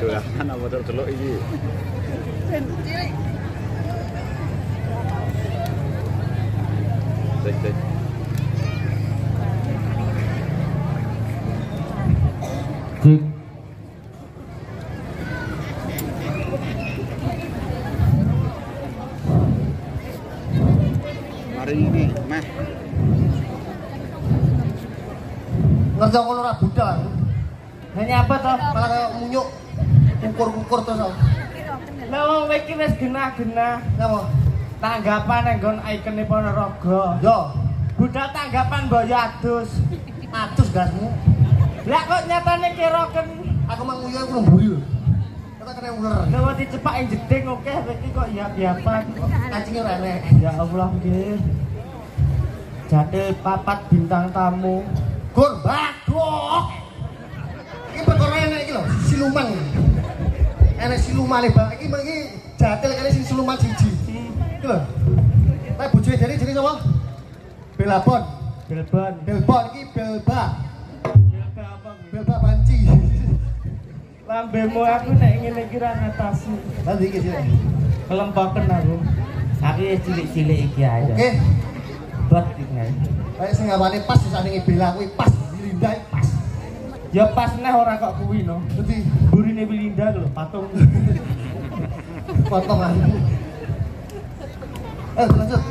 Dolanan apa delok iki? Cek. Mari ini, meh. Ngerti kono ora budal. Hanya apa toh? Malah kayak munyuk. Kukur-kukur terus. Lah wong iki wis genah-genah. Napa? Tanggapan nggon ikone Ponorogo. Yo, Budal tanggapan Boyo adus. adus gasmu. Lah kok nyatane kiroken Aku mang nguyu aku mburi lho. Kata kena ular. lewat dicepak jeding oke iki kok yap-yapan. Kancingnya ora enek. Ya Allah nggih. Jate papat bintang tamu. Gur, bagus. Iki perkara enek iki lho, siluman. Enek silumane Bang. Iki jatil kene sing siluman siji. Iki lho. Lah bojone jane sapa? Belabon. Belbon. Belbon iki belba. Belba apa? Belba banci. Lambemu aku nek ngene iki ra ngatasi. Lah iki sih. Kelempoken aku. Aku ya cilik-cilik iki aja. Oke. Buat iki. Kayak sing ngawane pas sisane Bella kuwi pas, Linda pas. Ya pas neh ora kok kuwi no. Dadi Burine Wilinda lho, patung. potongan. Lanjut.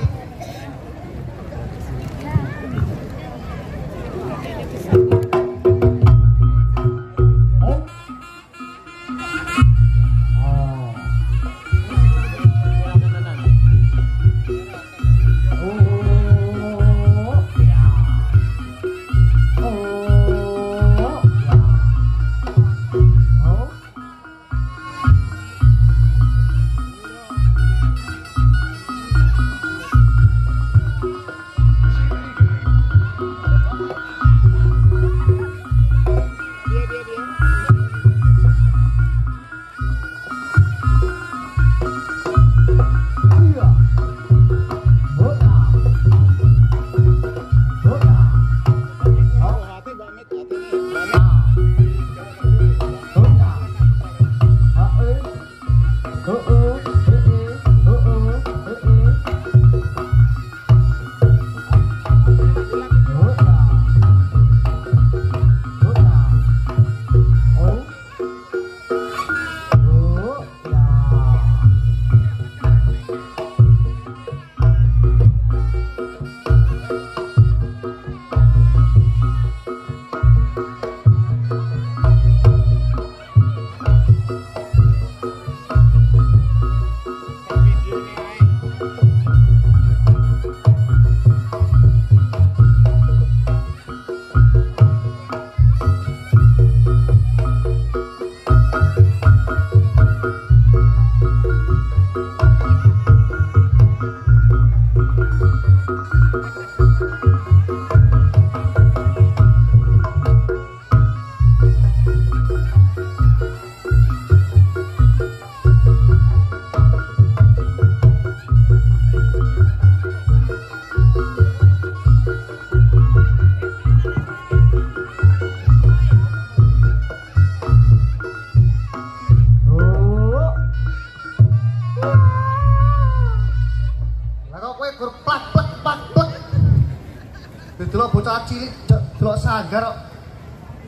Delok bocah cilik delok sanggar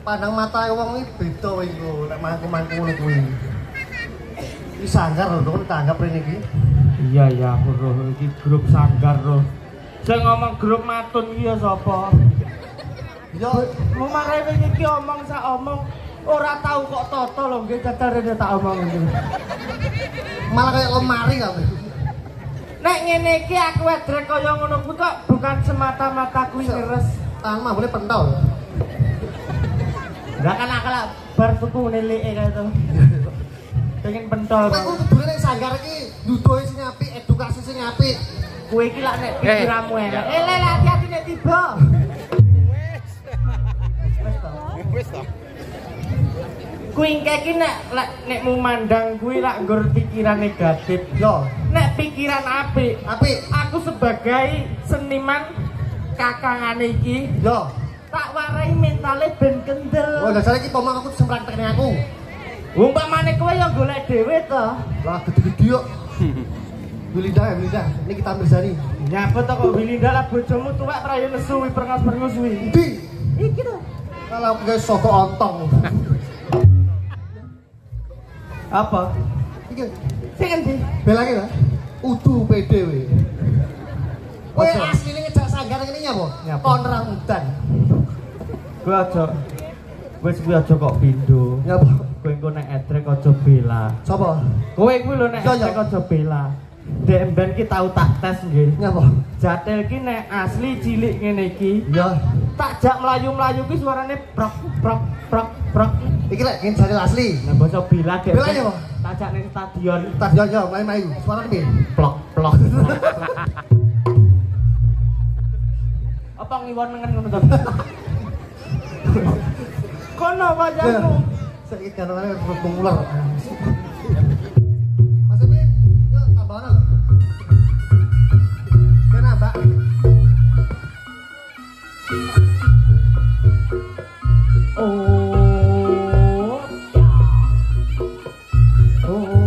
pandang mata wong iki beda wae iku nek mangku-mangku ngono kuwi. Iki sanggar lho kok tanggap rene iki. Iya ya aku roh iki grup sanggar roh. Sing ngomong grup matun iki ya sapa? Ya Mumare wingi iki omong sak omong ora tau kok toto lho nggih cacar rene tak omong iki. malah kayak lemari kamu. Nek ngene iki aku wedrek kaya ngono kuwi kok bukan semata-mata kuwi ngeres. Tangan mah boleh pentol. Enggak kan akal bar tuku neleke kae to. Pengen pentol. Kowe kudune nek sanggar iki nduduhi sing apik, edukasi sing apik. Kowe iki lak nek pikiranmu enak. Le hati-hati nek tiba. Wis to. Kuwi iki nek memandang kuwi lak nggur pikiran negatif. Yo, Nek pikiran apik, apik. aku sebagai seniman kakangane iki Yo, tak warai mentale ben kendel. Oh, dasare iki pomong aku semraktekne aku. Wong pamane kowe yang golek dhewe to. Lah gede-gede kok. Wilinda, ini kita Mirzani. Nyapa to kok Wilinda lah bojomu tuwek prayo nesu wi prengas-prengus wi. Di. Iki to. Kalau guys soto ontong. Apa? Iki Sing endi? belake ta? Udu PDW. Kowe Ojo. asline ngejak sanggar ngene nyapa? Nyapa? Kon rambutan. Kowe aja wis kuwi aja kok pindho. Nyapa? Kowe engko nek etrek aja bela. Sapa? Kowe kuwi lho nek Iya, iya. etrek aja bela. Dek mben ki tau tak tes nggih. Nyapa? Jatel ki nek asli cilik ngene iki, Ya. tak jak mlayu-mlayu ki suarane prok prok prok prok. Iki lek ngene jare asli. Nah basa bela dek. Bela ya, Pak? Tak jak ning stadion Tas yo main-main. Suarane piye? plok plok. Apa ngiwon nengen ngono to? Kono wajahmu. Saiki karone pengular. Mas Emin, yo tambahan. Kena, Mbak. Oh. Oh.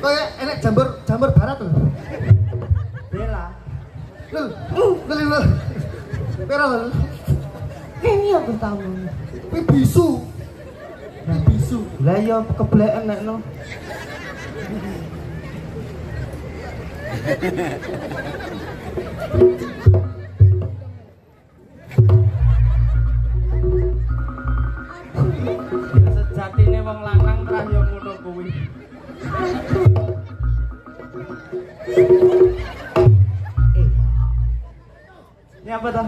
Kayak enek jamur barat tuh. Bela. Lho. Pera lho. Ini apa tamu? Kuwi bisu. Bisu. Lah ya kebleken nek no. Sejatine wong lanang ra yo ngono kuwi. Ini apa toh?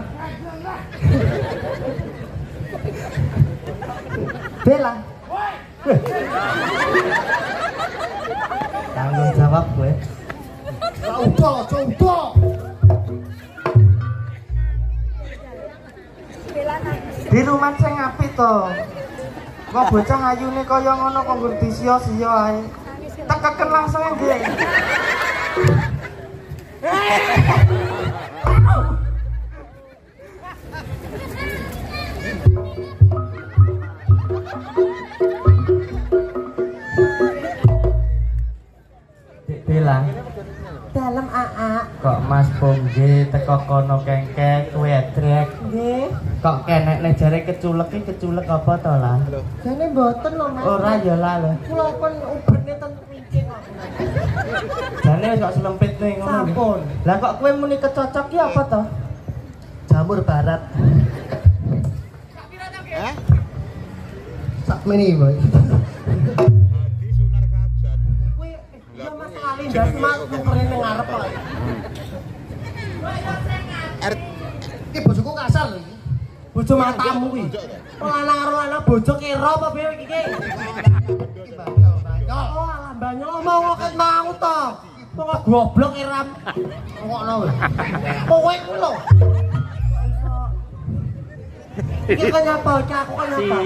Bella. Tanggung jawab gue. Coba. Di rumah sing apik to. Kok bocah ayune kaya ngono kok ngerti sia-sia ae. Tekeken langsung nggih. Dek Bella. Dalem AA. Kok Mas Pongge teko kono kengkek kowe edrek. Nggih. Kok kenek nek jare keculek iki keculek apa to lah? Jane mboten lho Mas. Ora ya lah lho. Kula pun ubene ten micin kok. Jane wis kok selempit ning ngono. Sampun. Lah kok kowe muni kecocok ki apa to? Jamur barat. Sak meni, Boy. Di Sunar Kajan. Kuwi ya Mas kali ndas mak mrene ngarep kok. Iki bojoku kasar lho iki. Bojo matamu kuwi. Lanang karo lanang bojo kira apa piye iki? Iki banyol. Oh, alah banyol omong kok mau to. Kok goblok Iram. Ngokno kowe. Kowe kuwi lho. Iki kan nyapa, aku kan nyapa.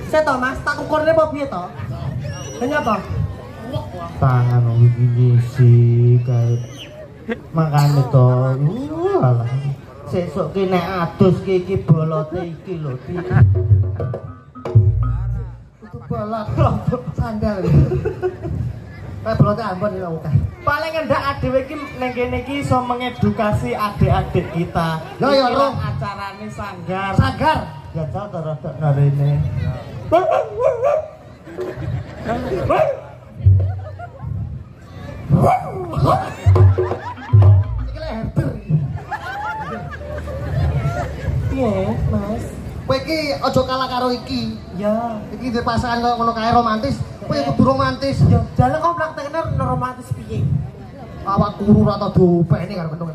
Saya tau mas, tak ukurnya apa piye to? Nyapa? Tangan begini sih kayak makane to. Alah. Sesuk ki nek adus ki iki bolote iki lho. Itu bolot sandal. Kayak bolote Ambon ya akeh. Paling enggak adewe iki ning kene iki iso mengedukasi adik-adik kita. Ya roh acarane sanggar. Sanggar. Jajal to rodok narene. Iki lek herder. Piye, Mas? Kowe iki aja kalah karo iki. Ya. Iki di pasangan kok ngono kae romantis. Kowe kudu romantis. Ya, jalan kok praktekne romantis piye? Awak kuru atau dopene karo kentung.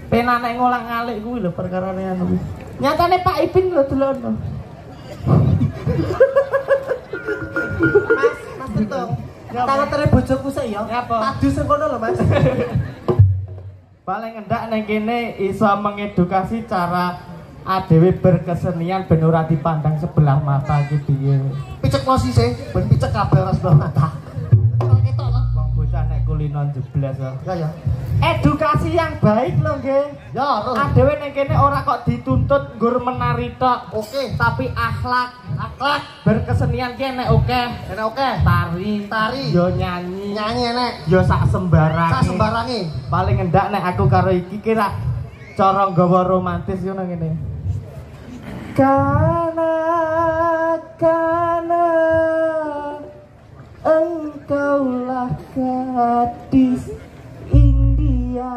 Penane ngolang-alik kuwi lho perkarane anu kuwi. Nyatane Pak Ipin lho delono. Mas betul. Tangan tere bojoku sik ya. Tadu sing kono lho, Mas. Paling enggak nang kene iso mengedukasi cara adewe berkesenian ben ora dipandang sebelah mata iki piye. Picek posisi, ben picek kabeh ora sebelah mata. Ketok to. Wong bocah nek kulinon jeblas ya. Ya. Edukasi yang baik lho nggih. Ya, terus. Adewe ning kene ora kok dituntut nggur menari tok. Oke. Tapi akhlak berkesenian ki enek oke. Enak oke. Tari. Yo nyanyi. Nyanyi enek. Yo sak sembarange. Sak sembarange. Paling endak nek aku karo iki kira cara nggawa romantis yo nang ngene. Kana engkaulah gadis India.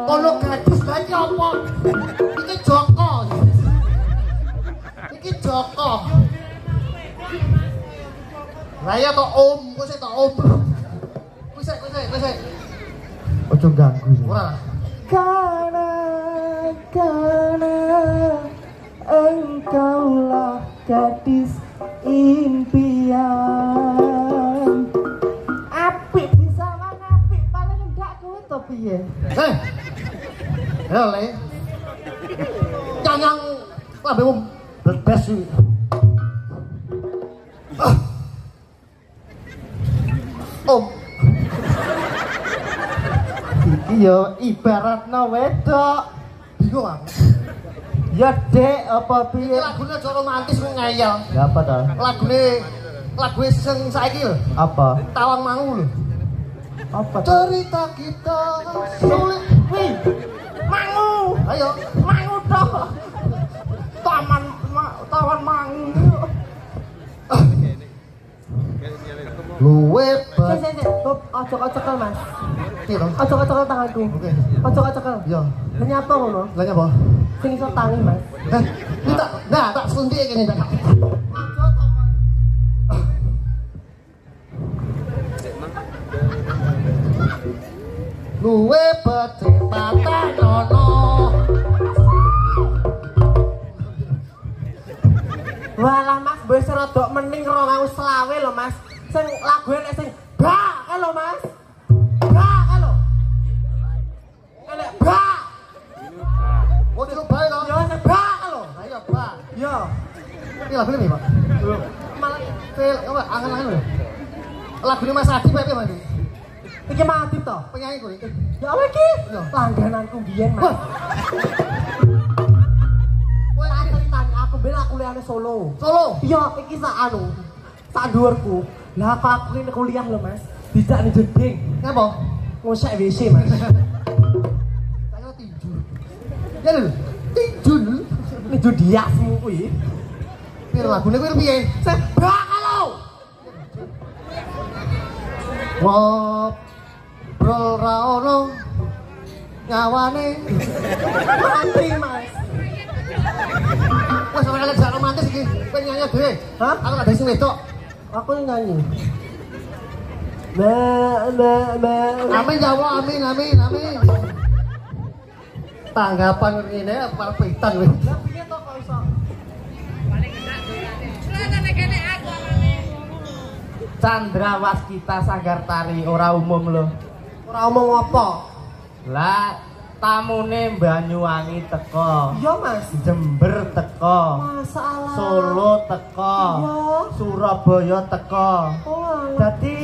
Ono gadis lagi apa? Iki Joko. Iki Joko. Lah ya to Om, kowe sik to Om. Kowe sik. Ojo ganggu. Ora lah. Karena engkaulah gadis impian. Apik bisa mang apik paling enggak kowe to piye? Ya le. Jangan lambemu bledes iki. Om. Iki yo ibaratno wedok. Bingung aku. Ya dek apa piye? Lagune aja romantis kok ngeyel. Ya apa to? Lagu sing saiki lho. Apa? Tawang Mangu lho. Apa to? Cerita kita sulit. Wih. Mangu. Ayo. Mangu to. Tawan mangu. Luwe Sik. Ojo cekel Mas. Piro? Ojo cekel tanganku. Oke. Ojo cekel. Yo. Nyapa ngono? Lah nyapa? Sing iso tangi Mas. Ini tak suntik kene tak. Luwe pete patanono. Walah Mas, wis rodok mending 2020 lho Mas. Sing lagu nek sing bak lho Mas. Bak lho. Nek bak. Oh, itu bae to. Yo sing bak lho. Ayo, Pak. Yo. Iki lagu ini, Pak. Malah Fel, apa angen-angen lho. Lagu ini Mas Adi bae Mas. iki mati to. Penyanyi kowe. Ya apa iki? Yo. Langgananku biyen Mas. Kowe Tani aku bela kuliahnya Solo. Solo. Iya, iki sak anu. Sak dhuwurku. Lah aku ini kuliah lho Mas. Dijak ning jeding. Ngapa? Ngosek WC Mas. Saya tinju. Ya lho. Tinju. Ninju diasmu kuwi. Piye lagune kuwi piye? Sebak lho. Ngobrol ra ono nyawane Mati Mas. wes ora lek romantis iki kowe nyanyi dhewe. Hah? Aku gak ada sing wedok. Aku yang nyanyi. Amin ya Allah, amin. Tanggapan ini parpitan weh. Lah piye to kok iso? Candra Waskita Sanggar Tari ora umum lho. Ora omong apa? Lah tamune Banyuwangi teko. Iya Mas. Jember teko. Masalah. Solo teko. Iya. Surabaya teko. Oh. Jadi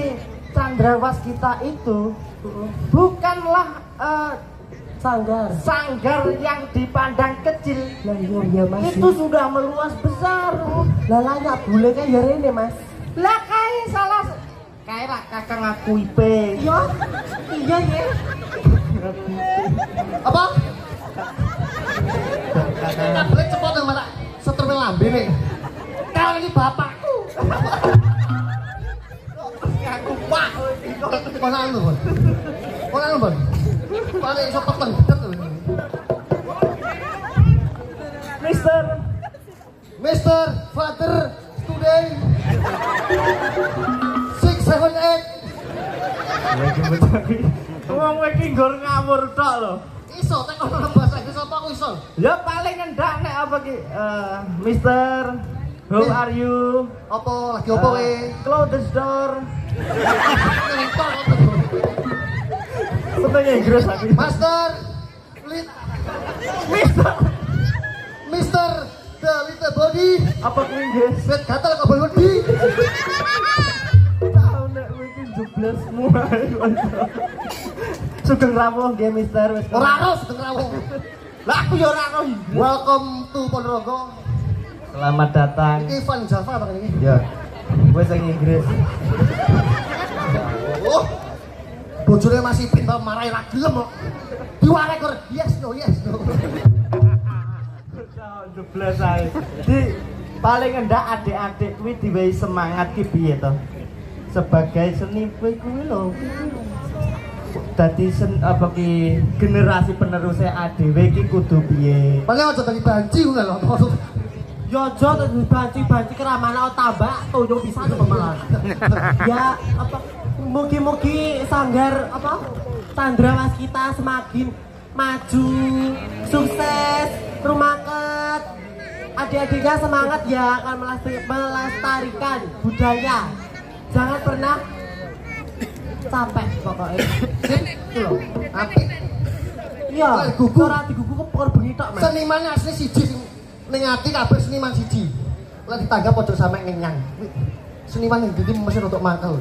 Candra Waskita itu bukanlah sanggar yang dipandang kecil. Lah iya Mas. Itu sudah meluas besar. Lah layak bule kae ya rene Mas. Lah kae salah kae rak kakang aku IP. Iya. Iya ya. Apa? Tablet cepot nang mata setrumel lambe nih. Kau ini bapakku. Aku pak. Konan lu, Bon. Konan lu, Bon. Paling iso peten dedet lho. Mister Father today 678. Wong iki nggur ngawur tok lho. Iso tek ono bahasa Inggris apa aku iso. Ya paling ngendak nek apa ki Mister How are you? Apa lagi apa kowe? Close the door. Ngentok. Setengah Inggris lagi. Master Mister the little body Apa ki Inggris? bet gatal kok body. Tahu nek iki jeblesmu ae. Sugeng rawuh nggih Mister wis. Ora ros rawuh. Lah aku ya ora roh. Welcome to Ponorogo. Selamat datang. Iki Van Java apa ini? Ya. Gue sing Inggris. Oh. Bojone masih pin bae marahi ra gelem kok. Diware kok yes no. Jeblas ae. Di paling endak adik-adik kuwi diwehi semangat ki piye to? Sebagai seni kuwi lho. Dadi apa ki generasi penerusnya ADW ki kudu piye? Paling aja dadi banci ngono lho maksud. Yo aja dadi banci keramane tambah tunjuk bisa to malah. Ya apa mugi-mugi sanggar apa Candra Waskita semakin maju, sukses, rumaket. Adik-adiknya semangat ya akan melestarikan budaya. Jangan pernah capek pokoknya. Itu lho, apik. Iya, Gugu. ora digugu kepor bengi tok, Mas. Seniman asli siji sing ning ati kabeh seniman siji. Lah ditanggap aja sampe ngenyang. Seniman yang dadi mesti untuk mangkel.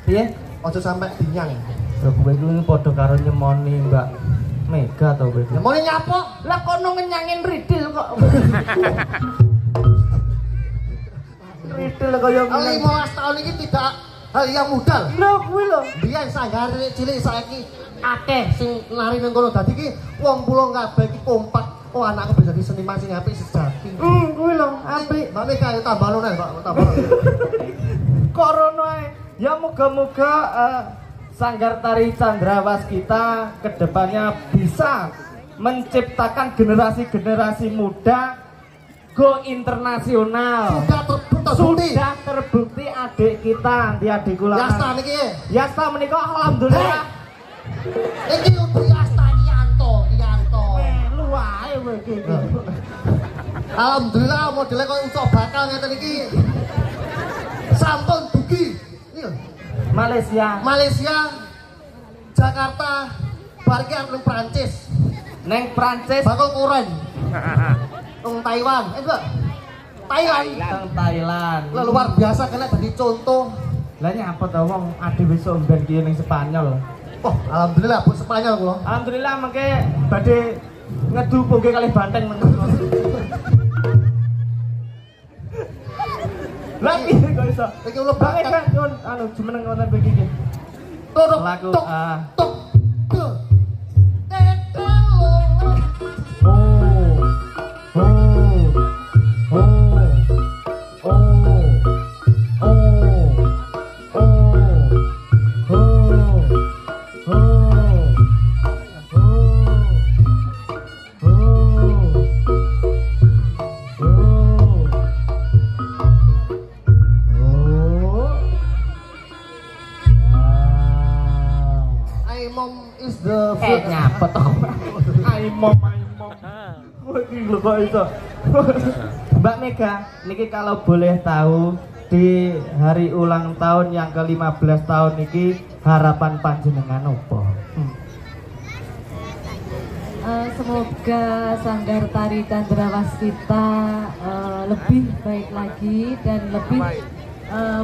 Piye? Aja sampe dinyang. Lho kowe kuwi padha karo nyemoni Mbak Mega to kowe. Ya mau nyapok. Lah kono ngenyangin ridil kok. Ridil kaya 15 tahun ini tidak hal yang mudah. lho kuwi lho. Biyen sanggar cilik saiki akeh sing nari ning kono dadi iki wong pulau kabeh iki kompak. Oh anakku bisa jadi seniman sing apik sejati. Kuwi lho apik. Mbak Mega ya tambah lonen Pak, tambah. Korono ae. Ya moga-moga Sanggar Tari Candra Waskita kedepannya bisa menciptakan generasi-generasi muda go internasional. Sudah terbukti adik kita, di adik kula. Yasta niki. Yasta menika alhamdulillah. Iki untuk Yasta Yanto. Melu wae kowe iki. Alhamdulillah modelnya kok ucap bakal ngeten iki. Sampun dugi. Iya. Malaysia, Jakarta, barke arep Prancis. Neng Prancis, bakal Korea. Nang Taiwan. Enggak. Thailand. nang Thailand. Lah luar biasa kena dadi contoh. Lah nyapa to wong adewe sok mben ki ning Spanyol. Oh, alhamdulillah bu Spanyol kula. Alhamdulillah mengke badhe ngedhubungke kalih Banteng menika. Lagi kok iso. Iki ulo Bang bakat. kan anu jumeneng wonten mriki iki. Tok Lagu, tok ah. tok. Tok. Aimom is the food. Nyapet kok. Aimom. Wah, iki lho kok iso. Mbak Mega, niki kalau boleh tahu di hari ulang tahun yang ke-15 tahun niki harapan panjenengan apa? Semoga Sanggar Tari Cendrawasita lebih baik lagi dan lebih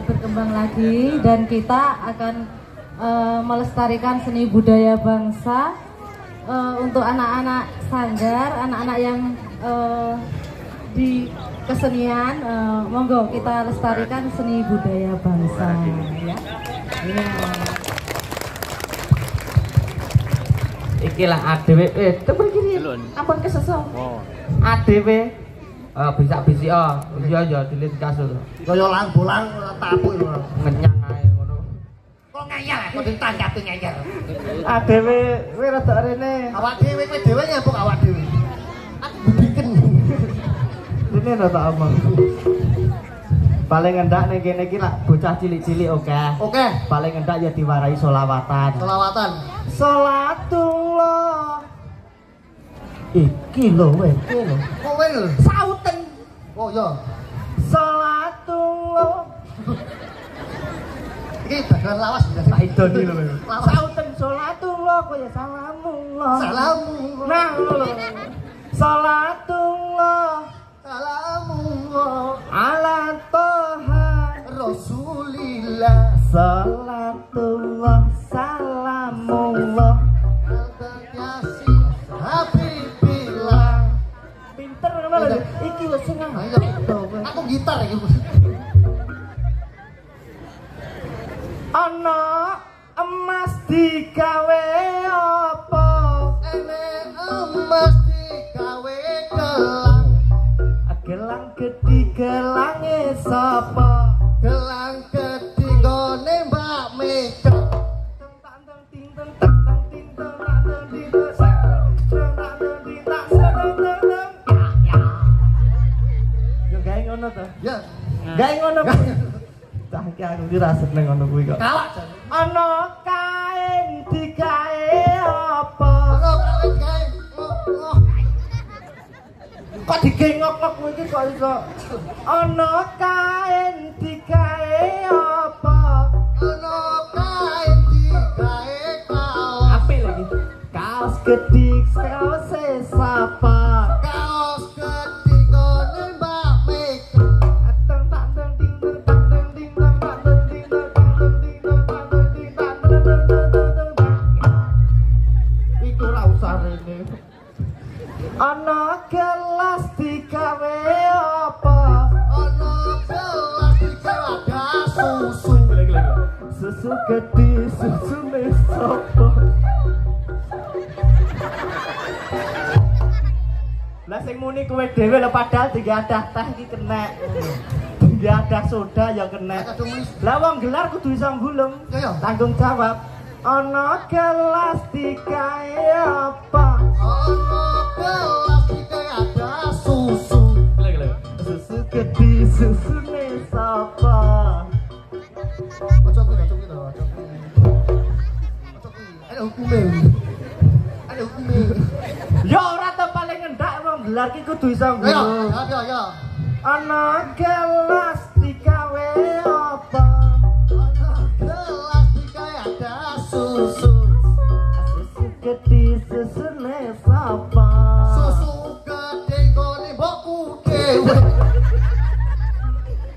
berkembang lagi, dan kita akan melestarikan seni budaya bangsa untuk anak-anak Sanggar, anak-anak yang di kesenian. Monggo kita lestarikan seni budaya bangsa ya. Iki lah ADW temen kiri ampun keseso ADW bisa bisi iya dilihat kasur Kaya lang-bolang tapuk lho. ngenyang ae ngono Kok ngayal kok ditanggapi ngayal. ADW kowe rada rene Awak dhewe kowe dhewe nyambung awak dhewe. Aku budiken. rene rada omong paling endak ning kene iki lak bocah cilik-cilik oke. Oke, Paling endak ya diwarai solawatan. Salatullah. Iki lho iki lho. Kowe lho. Sauten. Oh iya. Salatullah. Iki bagalan lawas ya. Tak idoni lho. Lawas. Sauten salatullah kaya salamullah. Salamullah. Nah lho. Salatullah. Salamullah Ala Toha Rasulillah. Salatullah salamullah Al-Yasin Habibillah. pinter malah iki wis sing Ayo. Aku gitar iki. ana emas digawe apa Ene emas digawe gelang. gelang gedhi gelange sapa Gelang ketinggone Mbak Mega. yo gawe ngono to Ya, gawe ngono cah iki aku dirasep nang ngono kuwi kok kalak jan. ana kain digawe apa Ono kawin gawe. Oh. kok digengok-ngok kowe iki kok iso ana kain digawe apa Ono kain digawe kaos. apik lagi kaos gedhi kaos sapa Kaos ketinggone Mbak Mega. ateng tak teng ting teng tak teng ting teng tak teng ting teng tak teng ting teng tak teng ting tak teng teng iku ora usah rene ana gelas digawe apa Ono gelas digawe ada susu. susu gedhi susune sapa lah sing muni kowe dhewe lho padahal digadah teh iki kena digadah soda ya kena Kadung wis. lah wong gelar kudu iso nggulung Ya, ya. tanggung jawab ana gelas digawe apa Ono gelas digawe ada susu. susu gedhi susune sapa Ojo kuwi, ojo kuwi to, ojo kuwi. Ojo kuwi. Ada hukume. Ada hukume. ya ora to paling endak wong gelar ki kudu iso Ya, nggulung ya. ana gelas digawe apa Ono gelas digawe ada susu. susu gedhi susune sapa Susu ketinggone mbokku dhewe.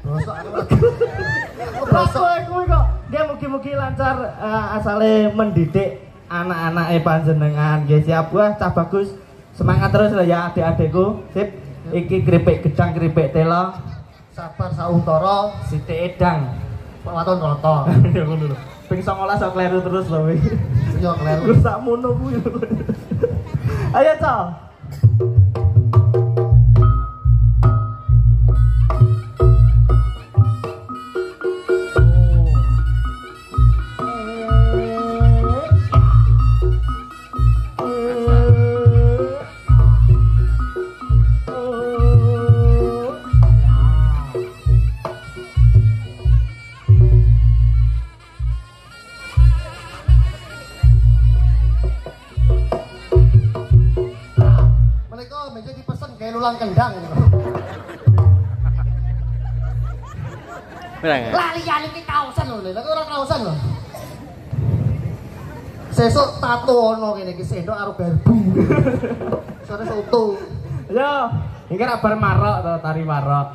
Bosok aku lagi. Bosok kuwi kok nggih mugi-mugi lancar asale mendidik anak-anake panjenengan nggih siap wah cah bagus semangat terus lho ya adik-adikku sip iki kripik gedang kripik telo Sabar sauntara, sithik edang waton roto. ya ngono lho ping 19 kok kleru terus lho kowe Yo kleru. terus sakmono kuwi ayo cah tulang kendang. Lali-lali ki kaosan lho, lha ora kaosan lho. Sesuk tato ono kene iki sendok karo garbu. Sore soto. Yo, iki ra bar marok to tari marok.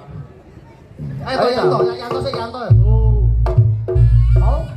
Ayo Yanto sik Yanto. Mau?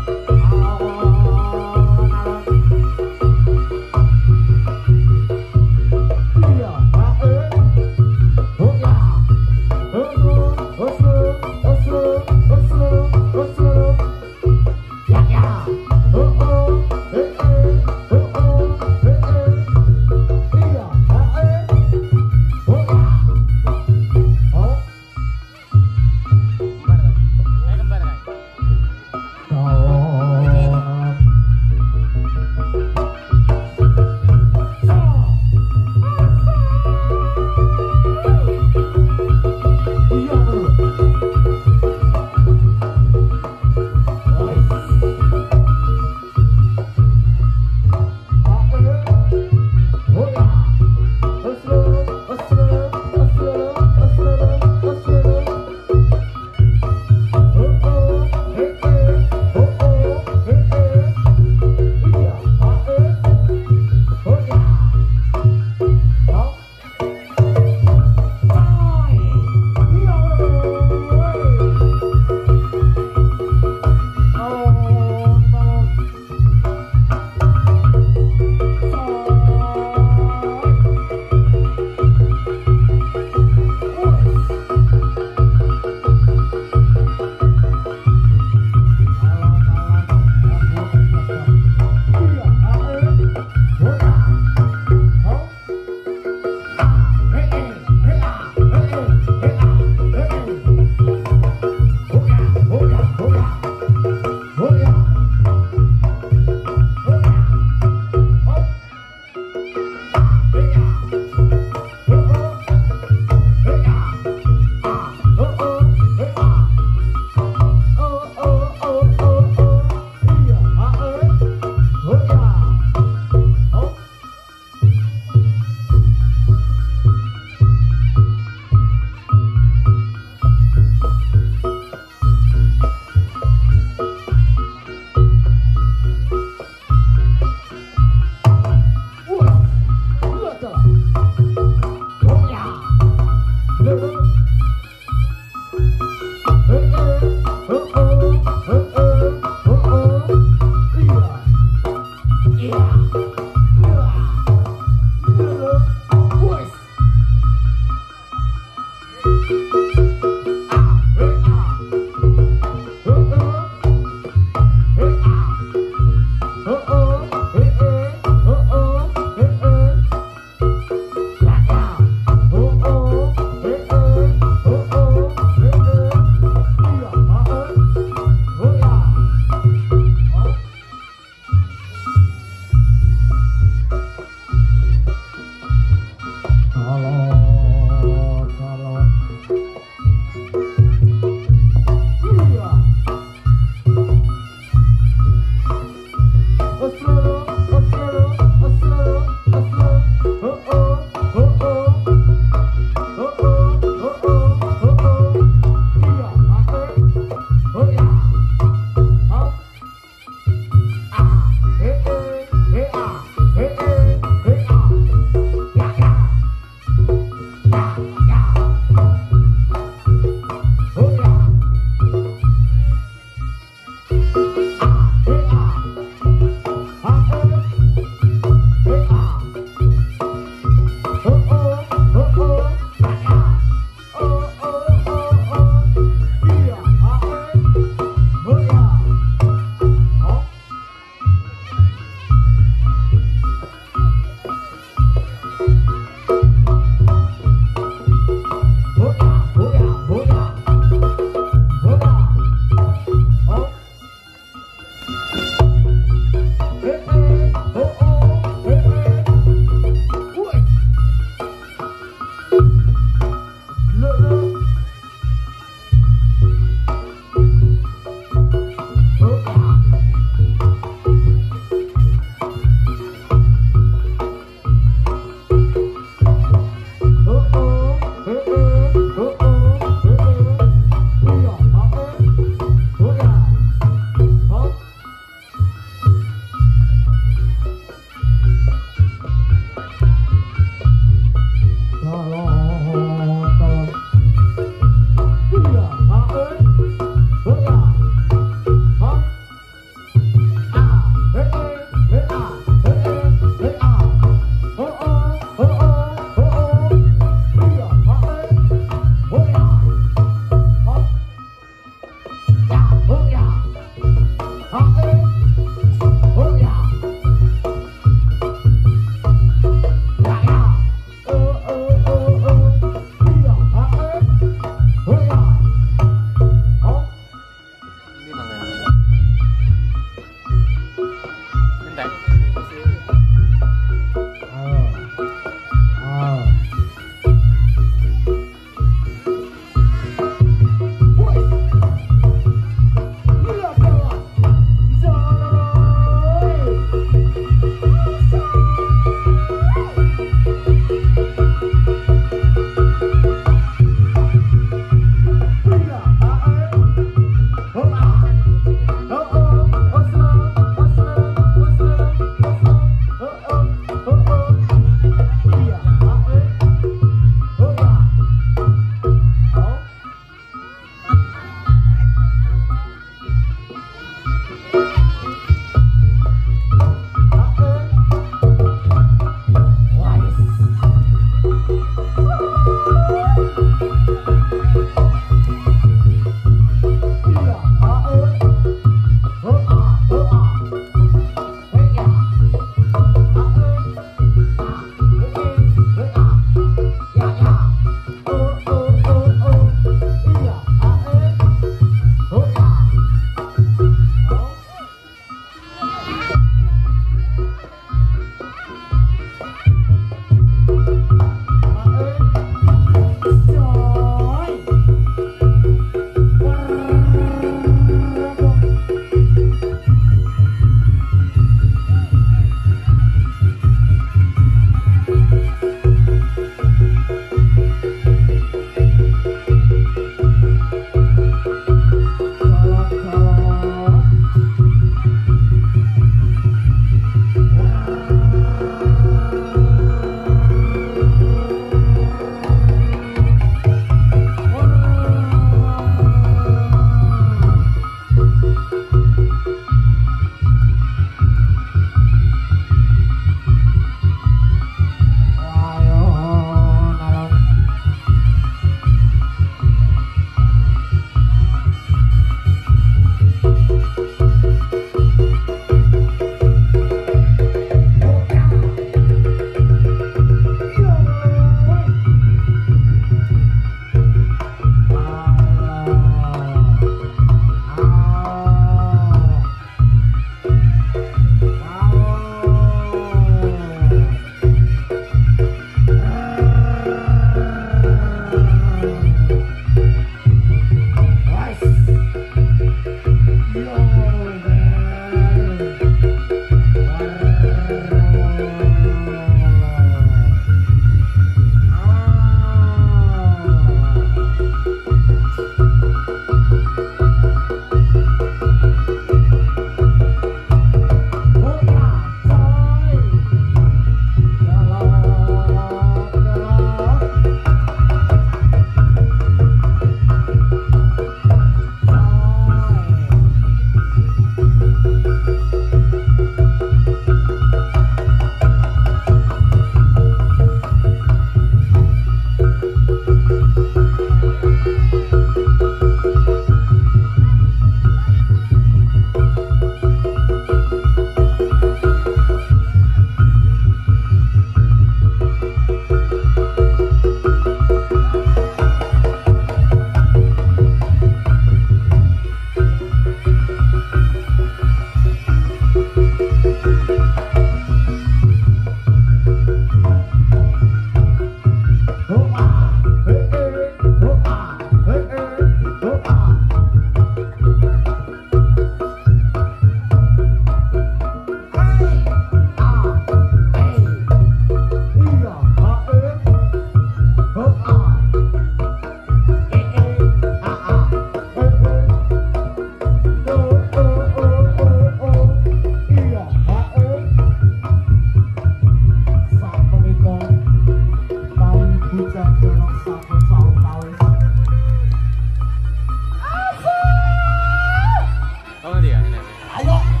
Ayo.